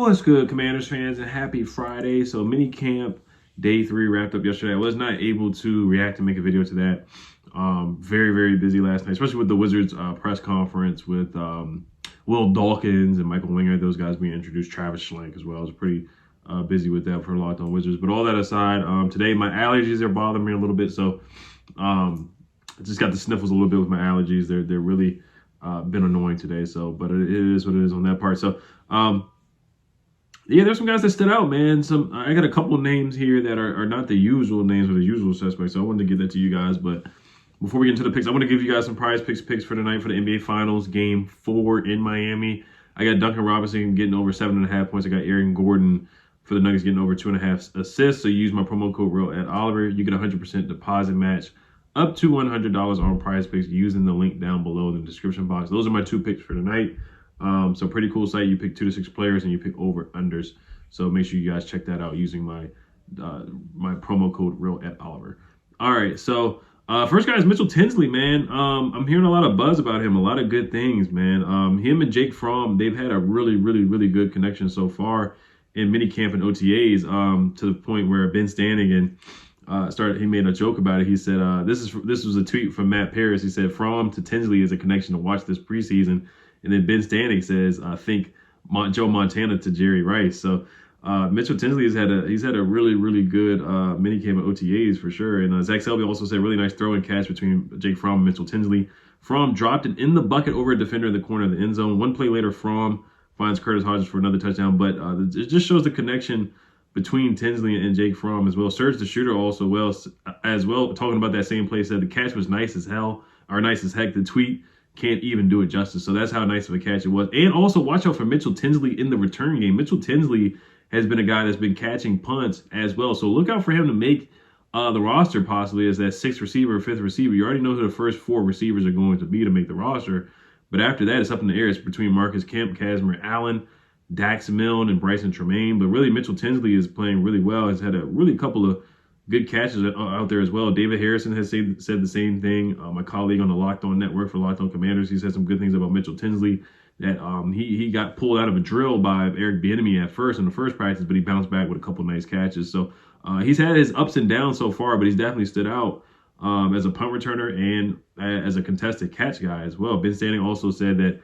What's good, Commanders fans, and happy Friday. So minicamp day 3 wrapped up yesterday. I was not able to react and make a video to that. Very, very busy last night, especially with the Wizards press conference with Will Dawkins and Michael Winger, those guys being introduced, Travis Schlenk as well. I was pretty busy with that for Locked On Wizards. But all that aside, today my allergies are bothering me a little bit. So I just got the sniffles a little bit with my allergies. They're really been annoying today. So, but it is what it is on that part. So, yeah, there's some guys that stood out, man. I got a couple of names here that are not the usual names or the usual suspects. So I wanted to give that to you guys. But before we get into the picks, I want to give you guys some prize picks for tonight for the NBA Finals Game 4 in Miami. I got Duncan Robinson getting over 7.5 points. I got Aaron Gordon for the Nuggets getting over 2.5 assists. So use my promo code REAL@Oliver. You get a 100% deposit match up to $100 on prize picks using the link down below in the description box. Those are my 2 picks for tonight. So pretty cool site. You pick 2 to 6 players and you pick over unders. So make sure you guys check that out using my my promo code REAL@Oliver. All right. So first guy is Mitchell Tinsley, man. I'm hearing a lot of buzz about him, a lot of good things, man. Him and Jake Fromm, they've had a really good connection so far in minicamp and OTAs. To the point where Ben Stanigan he made a joke about it. He said, this was a tweet from Matt Paris. He said, Fromm to Tinsley is a connection to watch this preseason. And then Ben Stanek says, think Joe Montana to Jerry Rice. So Mitchell Tinsley has had a really good minicamp at OTAs for sure. And Zach Selby also said really nice throw and catch between Jake Fromm and Mitchell Tinsley. Fromm dropped it in the bucket over a defender in the corner of the end zone. One play later, Fromm finds Curtis Hodges for another touchdown. But it just shows the connection between Tinsley and Jake Fromm as well. Serge the shooter also talking about that same play, said the catch was nice as heck. The tweet can't even do it justice. So that's how nice of a catch it was. And also watch out for Mitchell Tinsley in the return game. Mitchell Tinsley has been a guy that's been catching punts as well. So look out for him to make the roster possibly as that 6th receiver, 5th receiver. You already know who the first 4 receivers are going to be to make the roster. But after that, it's up in the air. It's between Marcus Kemp, Casimir Allen, Dax Milne, and Bryson Tremaine. But really, Mitchell Tinsley is playing really well. He's had a really couple of good catches out there as well. David Harrison has said the same thing. My colleague on the Locked On Network for Locked On Commanders, he said some good things about Mitchell Tinsley, that he got pulled out of a drill by Eric Bieniemy at first in the first practice, but he bounced back with a couple nice catches. So he's had his ups and downs so far, but he's definitely stood out as a punt returner and as a contested catch guy as well. Ben Standing also said that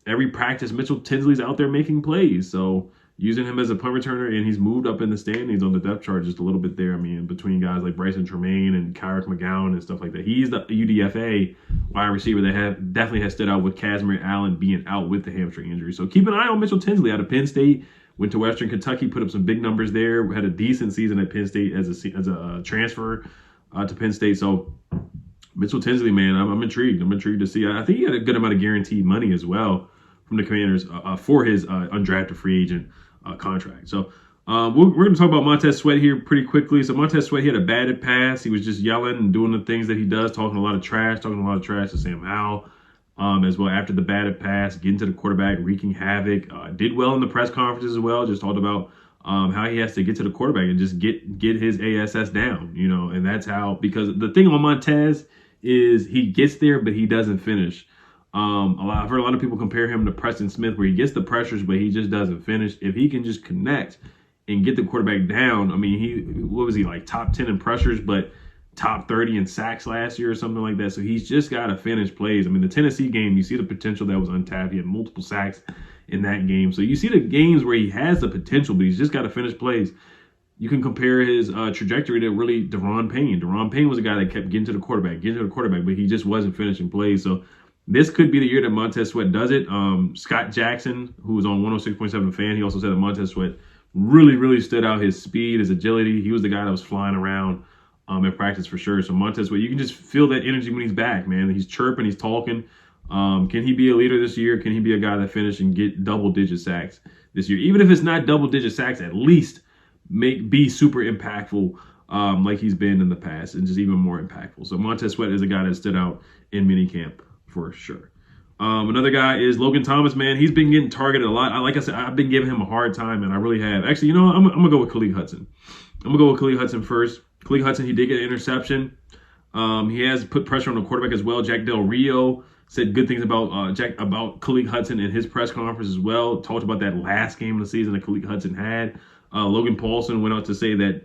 every practice Mitchell Tinsley's out there making plays. So using him as a punt returner, and he's moved up in the standings on the depth chart just a little bit there. I mean, between guys like Bryson Tremaine and Kyrick McGowan and stuff like that. He's the UDFA wide receiver that definitely has stood out with Casimir Allen being out with the hamstring injury. So keep an eye on Mitchell Tinsley out of Penn State. Went to Western Kentucky, put up some big numbers there. Had a decent season at Penn State as a transfer to Penn State. So Mitchell Tinsley, man, I'm intrigued. I'm intrigued to see. I think he had a good amount of guaranteed money as well from the Commanders for his undrafted free agent contract. So we're going to talk about Montez Sweat here pretty quickly. So Montez Sweat, he had a batted pass. He was just yelling and doing the things that he does, talking a lot of trash to Sam Howell as well after the batted pass, getting to the quarterback, wreaking havoc. Did well in the press conferences as well. Just talked about how he has to get to the quarterback and just get his ASS down, and that's how, because the thing on Montez is he gets there, but he doesn't finish. I've heard a lot of people compare him to Preston Smith, where he gets the pressures, but he just doesn't finish. If he can just connect and get the quarterback down, I mean, what was he, like top 10 in pressures, but top 30 in sacks last year or something like that. So he's just got to finish plays. I mean, the Tennessee game, you see the potential that was untapped. He had multiple sacks in that game. So you see the games where he has the potential, but he's just got to finish plays. You can compare his trajectory to really Deron Payne. Deron Payne was a guy that kept getting to the quarterback, but he just wasn't finishing plays. So this could be the year that Montez Sweat does it. Scott Jackson, who was on 106.7 Fan, he also said that Montez Sweat really stood out. His speed, his agility. He was the guy that was flying around in practice for sure. So Montez Sweat, you can just feel that energy when he's back, man. He's chirping, he's talking. Can he be a leader this year? Can he be a guy that finish and get double-digit sacks this year? Even if it's not double-digit sacks, at least be super impactful like he's been in the past, and just even more impactful. So Montez Sweat is a guy that stood out in minicamp for sure. Another guy is Logan Thomas, man. He's been getting targeted a lot. Like I said, I've been giving him a hard time, and I really have. Actually, I'm going to go with Khalil Hudson. I'm going to go with Khalil Hudson first. Khalil Hudson, he did get an interception. He has put pressure on the quarterback as well. Jack Del Rio Said good things about Khalid Hudson in his press conference as well. Talked about that last game of the season that Khalid Hudson had. Logan Paulson went out to say that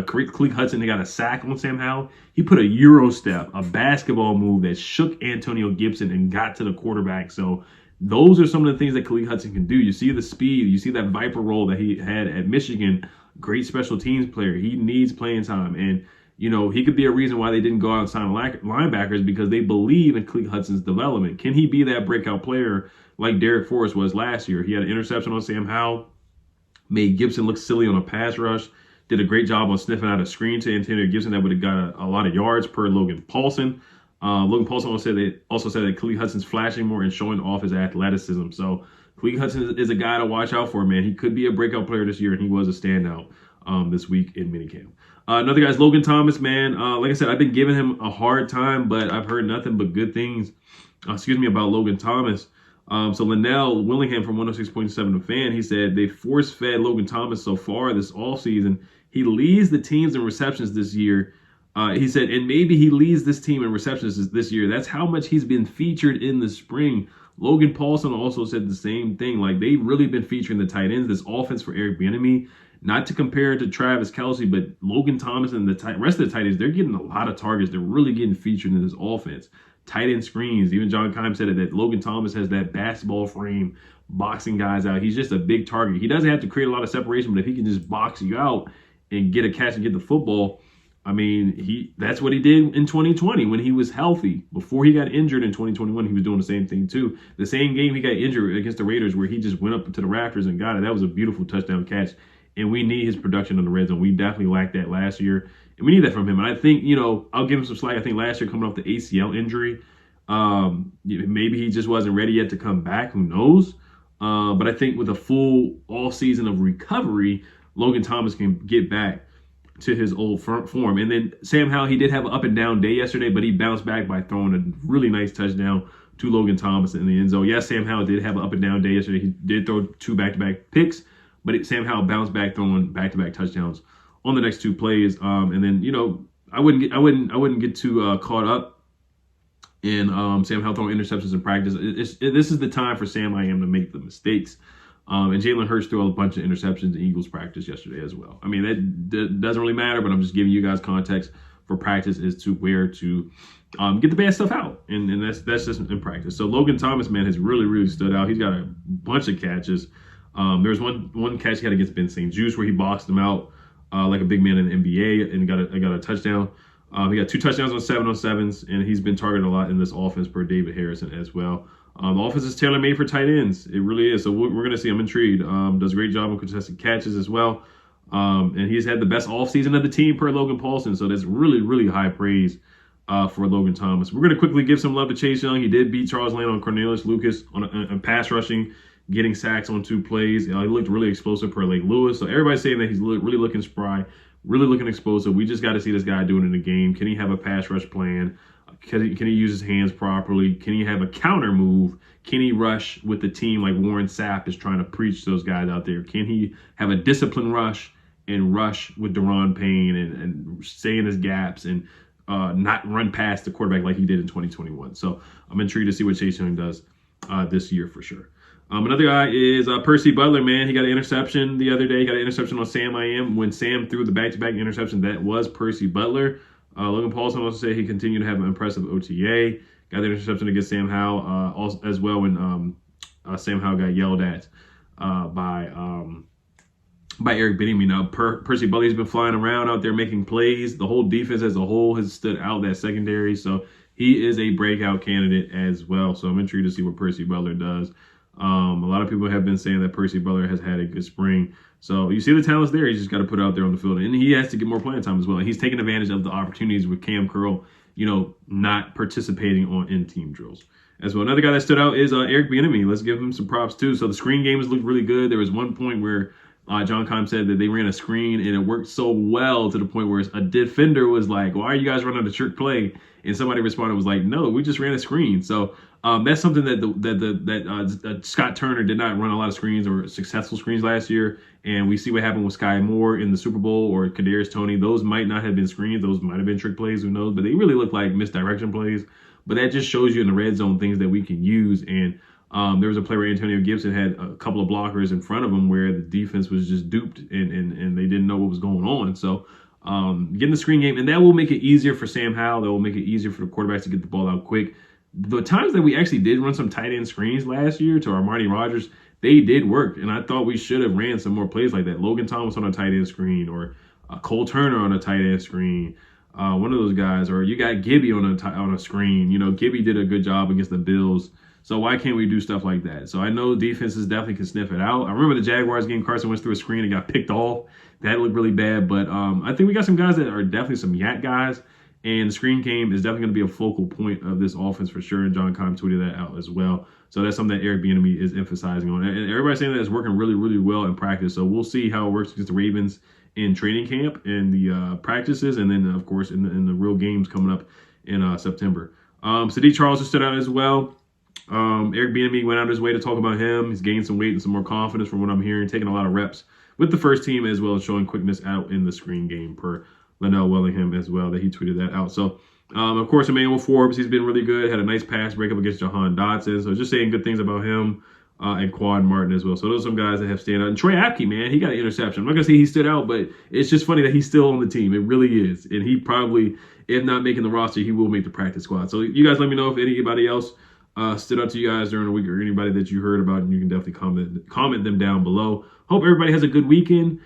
Khalid Hudson got a sack on Sam Howell. He put a Euro step, a basketball move that shook Antonio Gibson and got to the quarterback. So those are some of the things that Khalid Hudson can do. You see the speed. You see that Viper roll that he had at Michigan. Great special teams player. He needs playing time. And you know, he could be a reason why they didn't go out and sign linebackers, because they believe in Khalid Hudson's development. Can he be that breakout player like Derek Forrest was last year? He had an interception on Sam Howell, made Gibson look silly on a pass rush, did a great job on sniffing out a screen to Antonio Gibson that would have got a lot of yards per Logan Paulson. Logan Paulson also said that Khalid Hudson's flashing more and showing off his athleticism. So Khalid Hudson is a guy to watch out for, man. He could be a breakout player this year, and he was a standout this week in minicamp. Another guy's Logan Thomas, man. Like I said, I've been giving him a hard time, but I've heard nothing but good things, about Logan Thomas. So Linnell Willingham from 106.7 The Fan, he said they force-fed Logan Thomas so far this offseason. He leads the teams in receptions this year. He said, and maybe he leads this team in receptions this year. That's how much he's been featured in the spring. Logan Paulson also said the same thing. Like, they've really been featuring the tight ends, this offense for Eric Bieniemy. Not to compare it to Travis Kelce, but Logan Thomas and the rest of the tight ends, they're getting a lot of targets. They're really getting featured in this offense. Tight end screens. Even John Keim said that Logan Thomas has that basketball frame, boxing guys out. He's just a big target. He doesn't have to create a lot of separation, but if he can just box you out and get a catch and get the football, I mean, that's what he did in 2020 when he was healthy. Before he got injured in 2021, he was doing the same thing too. The same game he got injured against the Raiders where he just went up to the rafters and got it. That was a beautiful touchdown catch. And we need his production on the red zone. We definitely lacked that last year. And we need that from him. And I think, I'll give him some slack. I think last year coming off the ACL injury, maybe he just wasn't ready yet to come back. Who knows? But I think with a full all season of recovery, Logan Thomas can get back to his old form. And then Sam Howell, he did have an up and down day yesterday, but he bounced back by throwing a really nice touchdown to Logan Thomas in the end zone. Yes, Sam Howell did have an up and down day yesterday. He did throw 2 back-to-back picks, but Sam Howell bounced back throwing back-to-back touchdowns on the next 2 plays. And then, I wouldn't get too caught up in Sam Howell throwing interceptions in practice. This is the time for Sam I.M. to make the mistakes. And Jalen Hurts threw a bunch of interceptions in Eagles practice yesterday as well. I mean, that doesn't really matter, but I'm just giving you guys context for practice as to where to get the bad stuff out. And that's just in practice. So Logan Thomas, man, has really, really stood out. He's got a bunch of catches. There was one catch he had against Ben St. Juste where he boxed him out like a big man in the NBA and got a touchdown. He got 2 touchdowns on 7-on-7s, and he's been targeted a lot in this offense per David Harrison as well. The offense is tailor-made for tight ends. It really is. So we're going to see. I'm intrigued. Does a great job on contested catches as well. And he's had the best offseason of the team per Logan Paulson. So that's really, really high praise for Logan Thomas. We're going to quickly give some love to Chase Young. He did beat Charles Lane on Cornelius Lucas on pass rushing, getting sacks on 2 plays. He looked really explosive per Lake Lewis. So everybody's saying that he's really looking spry, really looking explosive. We just got to see this guy doing it in the game. Can he have a pass rush plan? Can he use his hands properly? Can he have a counter move? Can he rush with the team like Warren Sapp is trying to preach to those guys out there? Can he have a disciplined rush and rush with Daron Payne and stay in his gaps and not run past the quarterback like he did in 2021? So I'm intrigued to see what Chase Young does this year for sure. Another guy is Percy Butler, man. He got an interception the other day. He got an interception on Sam I.M. When Sam threw the back-to-back interception, that was Percy Butler. Logan Paulson also said he continued to have an impressive OTA. Got the interception against Sam Howell also, as well when Sam Howell got yelled at by Eric Bieniemy. Now, Percy Butler's been flying around out there making plays. The whole defense as a whole has stood out, that secondary. So he is a breakout candidate as well. So I'm intrigued to see what Percy Butler does. A lot of people have been saying that Percy Butler has had a good spring. So you see the talent's there. He's just got to put it out there on the field. And he has to get more playing time as well. And he's taking advantage of the opportunities with Cam Curl, not participating in team drills as well. Another guy that stood out is Eric Bieniemy. Let's give him some props too. So the screen game has looked really good. There was one point where John Keim said that they ran a screen and it worked so well to the point where a defender was like, why are you guys running a trick play? And somebody responded was like, no, we just ran a screen. So that's something that Scott Turner did not run a lot of screens or successful screens last year. And we see what happened with Sky Moore in the Super Bowl or Kadarius Toney. Those might not have been screens. Those might have been trick plays. Who knows? But they really look like misdirection plays. but that just shows you in the red zone things that we can use. And there was a play where Antonio Gibson had a couple of blockers in front of him where the defense was just duped and they didn't know what was going on. So getting the screen game, and that will make it easier for Sam Howell. That will make it easier for the quarterbacks to get the ball out quick. The times that we actually did run some tight end screens last year to Armani Rogers, they did work. And I thought we should have ran some more plays like that. Logan Thomas on a tight end screen, or Cole Turner on a tight end screen. One of those guys, or you got Gibby on a screen. You know, Gibby did a good job against the Bills. So why can't we do stuff like that? So I know defenses definitely can sniff it out. I remember the Jaguars game, Carson Wentz through a screen and got picked off. That looked really bad. But I think we got some guys that are definitely some yak guys. And the screen game is definitely going to be a focal point of this offense for sure. And John Keim tweeted that out as well. So that's something that Eric Bieniemy is emphasizing on. And everybody's saying that it's working really, really well in practice. So we'll see how it works against the Ravens in training camp and the practices. And then, of course, in the real games coming up in September. Sadiq Charles has stood out as well. Eric Bieniemy went out of his way to talk about him. He's gained some weight and some more confidence from what I'm hearing, taking a lot of reps with the first team as well as showing quickness out in the screen game per Linnell Wellingham as well, that he tweeted that out. So, of course, Emmanuel Forbes, he's been really good. Had a nice pass breakup against Jahan Dotson. So just saying good things about him and Quan Martin as well. So those are some guys that have stand out. And Troy Apke, man, he got an interception. I'm not going to say he stood out, but it's just funny that he's still on the team. It really is. And he probably, if not making the roster, he will make the practice squad. So you guys let me know if anybody else stood out to you guys during the week, or anybody that you heard about, and you can definitely comment them down below. Hope everybody has a good weekend.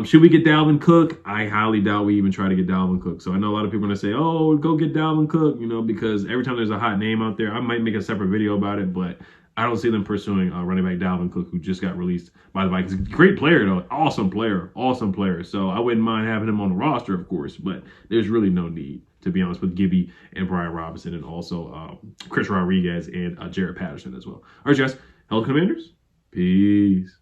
Should we get Dalvin Cook? I highly doubt we even try to get Dalvin Cook. So I know a lot of people are going to say, oh, go get Dalvin Cook, you know, because every time there's a hot name out there, I might make a separate video about it, but I don't see them pursuing running back Dalvin Cook, who just got released by the Vikings. Great player, though. Awesome player. So I wouldn't mind having him on the roster, of course, but there's really no need, to be honest, with Gibby and Brian Robinson, and also Chris Rodriguez and Jared Patterson as well. All right, guys. Hello, Commanders. Peace.